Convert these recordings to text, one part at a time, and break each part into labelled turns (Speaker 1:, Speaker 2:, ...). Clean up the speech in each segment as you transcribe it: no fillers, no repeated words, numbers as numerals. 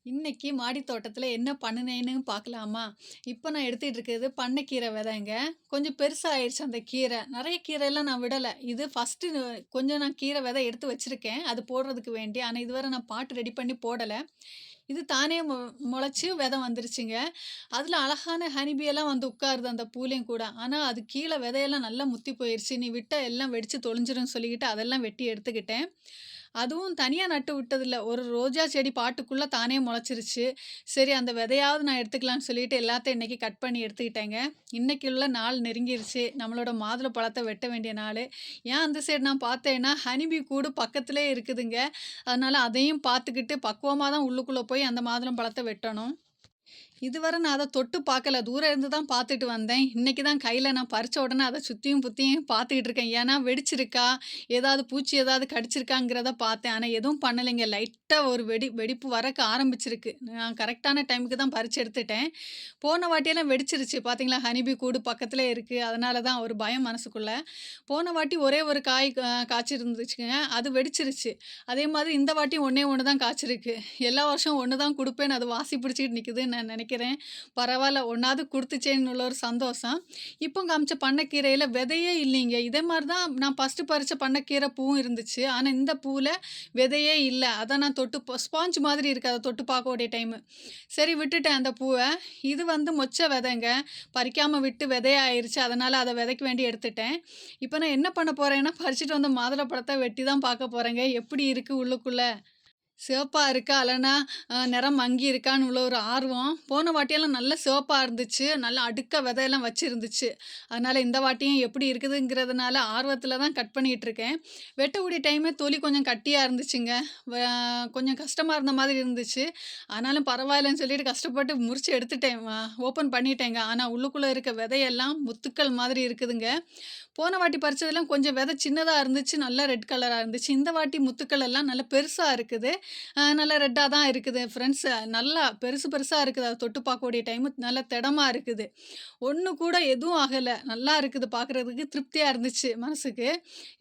Speaker 1: இன்னைக்கு மாடி தோட்டத்துல என்ன பண்ணுனேன்னு பார்க்கலாமா? இப்ப நான் எடுத்துட்டு இருக்கிறது பண்ணைக்கீரை விதைங்க. கொஞ்சம் பெருசா ஆயிருச்சு அந்த கீரை. நெறைய கீரைலாம் நான் விடல. இது ஃபர்ஸ்ட்டு கொஞ்சம் நான் கீரை விதை எடுத்து வச்சிருக்கேன். அது போடுறதுக்கு வேண்டி. ஆனா, இதுவரை நான் பாட்டு ரெடி பண்ணி போடல. இது தானே மொளச்சு விதை வந்துருச்சுங்க. அதுல அழகான ஹனிபி எல்லாம் வந்து உட்காருது அந்த பூலையும் கூட. ஆனா, அது கீழ விதையெல்லாம் நல்லா முத்தி போயிருச்சு. நீ விட்டா எல்லாம் வெடிச்சு தொலைஞ்சிரும்னு சொல்லிக்கிட்டு அதெல்லாம் வெட்டி எடுத்துக்கிட்டேன். அதுவும் தனியா நட்டு விட்டதில்ல. ஒரு ரோஜா செடி பாட்டுக்குள்ள தானே முளைச்சிருச்சு. சரி அந்த விதையாவது நான் எடுத்துக்கலான்னு சொல்லிட்டு எல்லாத்தையும் இன்னைக்கு கட் பண்ணி எடுத்துக்கிட்டேங்க. இன்னைக்குள்ள நாள் நெருங்கிருச்சு. நம்மளோட மாதுளை பழத்த வெட்ட வேண்டிய நாளு. ஏன் அந்த சைடு நான் பார்த்தேன்னா, ஹனிபி கூடு பக்கத்திலேயே இருக்குதுங்க. அதனால அதையும் பார்த்துக்கிட்டு பக்குவமா தான் உள்ளுக்குள்ள போய் அந்த மாதுளம் பழத்த வெட்டணும். இதுவரை நான் அத தொட்டு பார்க்கல. தூரம் இருந்து தான் பார்த்துட்டு வந்தேன். இன்னைக்கு தான் கையில நான் பறிச்ச உடனே அத சுத்தியும் புத்தியும் பார்த்துக்கிட்டு இருக்கேன். ஏன்னா வெடிச்சிருக்கா? ஏதாவது பூச்சி ஏதாவது கடிச்சிருக்காங்கிறத பார்த்தேன். ஆனா எதுவும் பண்ணலைங்க. லைட்டா ஒரு வெடிப்பு வரக்க ஆரம்பிச்சிருக்கு. நான் கரெக்ட்டான டைமுக்கு தான் பறிச்சு எடுத்துட்டேன். போன வாட்டியெல்லாம் வெடிச்சிருச்சு பார்த்தீங்களா? ஹனிபி கூடு பக்கத்திலே இருக்கு. அதனால தான் ஒரு பயம் மனசுக்குள்ள. போன வாட்டி ஒரே ஒரு காய் காய்ச்சிருந்துச்சுங்க. அது வெடிச்சிருச்சு. அதே மாதிரி இந்த வாட்டியும் ஒண்ணே ஒண்ணு தான் காய்ச்சிருக்கு. எல்லா வருஷம் ஒண்ணு தான் குடுப்பேன்னு அது வாசி பிடிச்சுக்கிட்டு நிக்குதுன்னு நான் நெனைக்கிறேன். பரவால்ல ஒண்ணாவது குடுத்துச்சேன்னு உள்ள ஒரு சந்தோஷம். இப்போ காமிச்ச பண்ணைக்கீரையில விதையே இல்லைங்க. இதே மாரி தான் நான் ஃபர்ஸ்ட்டு பறிச்ச பண்ணைக்கீரை பூவும் இருந்துச்சு. ஆனா இந்த பூவுல விதையே இல்ல. அதான் நான் தொட்டு ஸ்பாஞ்ச் மாதிரி இருக்கு. அத தொட்டு பார்க்கக்கூடிய டைமு. சரி விட்டுட்டேன் அந்த பூவ. இது வந்து மொச்ச விதைங்க. பறிக்காம விட்டு விதையாயிருச்சு. அதனால அத விதைக்கு வேண்டி எடுத்துட்டேன். இப்ப நான் என்ன பண்ண போறேன்னா, பறிச்சுட்டு வந்த மாதுளை பழத்த வெட்டி தான் பார்க்க போறேங்க. எப்படி இருக்கு உள்ளுக்குள்ள? சிவப்பா இருக்கா? இல்லன்னா நிறம் மங்கி இருக்கான்னு உள்ள ஒரு ஆர்வம். போன வாட்டியெல்லாம் நல்ல சிவப்பா இருந்துச்சு. நல்லா அடுக்கா விதையெல்லாம் வச்சிருந்துச்சு. அதனால இந்த வாட்டியும் எப்படி இருக்குதுங்கிறதுனால ஆர்வத்தில தான் கட் பண்ணிட்டு இருக்கேன். வெட்டக்கூடிய டைமே தொலி கொஞ்சம் கட்டியா இருந்துச்சுங்க. வ கொஞ்சம் கஷ்டமா இருந்த மாதிரி இருந்துச்சு. ஆனாலும் பரவாயில்லன்னு சொல்லிட்டு கஷ்டப்பட்டு முறிச்சு எடுத்துட்டேன். ஓப்பன் பண்ணிட்டேங்க. ஆனா உள்ளுக்குள்ள இருக்க விதையெல்லாம் முத்துக்கள் மாதிரி இருக்குதுங்க. போன வாட்டி பறிச்சதெல்லாம் கொஞ்சம் விதை சின்னதா இருந்துச்சு. நல்லா ரெட் கலரா இருந்துச்சு. இந்த வாட்டி முத்துக்கள் எல்லாம் நல்லா பெருசா இருக்குது. நல்லா ரெட்டா தான் இருக்குது ஃப்ரெண்ட்ஸ். நல்லா பெருசு பெருசா இருக்குது. அத தொட்டு பார்க்கக்கூடிய டைமு நல்லா திடமா இருக்குது. ஒண்ணு கூட எதுவும் ஆகல. நல்லா இருக்குது பார்க்குறதுக்கு திருப்தியா இருந்துச்சு மனசுக்கு.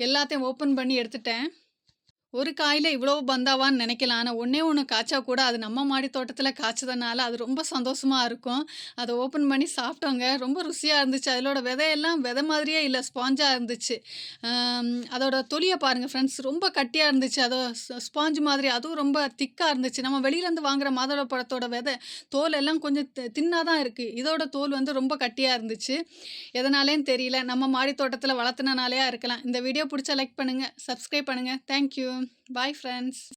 Speaker 1: எல்லாத்தையும் ஓப்பன் பண்ணி எடுத்துட்டேன். ஒரு காயில இவ்வளோ பந்தாவான்னு நினைக்கலாம். ஆனா, ஒண்ணே ஒண்ணு காய்ச்சா கூட அது நம்ம மாடி தோட்டத்தில காய்ச்சதுனால, அது ரொம்ப சந்தோஷமா இருக்கும். அத ஓப்பன் பண்ணி சாப்பிட்டோங்க. ரொம்ப ருசியா இருந்துச்சு. அதிலோட விதையெல்லாம் விதை மாதிரியே இல்ல, ஸ்பாஞ்சா இருந்துச்சு. அதோட தொலிய பாருங்க ஃப்ரெண்ட்ஸ், ரொம்ப கட்டியா இருந்துச்சு. அது ஸ்பாஞ்ச் மாதிரி அதுவும் ரொம்ப திக்கா இருந்துச்சு. நம்ம வெளியிலேருந்து வாங்குற மாதுளை பழத்தோட தோல் எல்லாம் கொஞ்சம் தின்னா தான் இருக்கு. இதோட தோல் வந்து ரொம்ப கட்டியா இருந்துச்சு. எதனாலேன்னு தெரியல. நம்ம மாடி தோட்டத்தில வளர்த்துனனாலயா இருக்கலாம். இந்த வீடியோ புடிச்சா லைக் பண்ணுங்க, சப்ஸ்கிரைப் பண்ணுங்க. Thank you. Bye friends.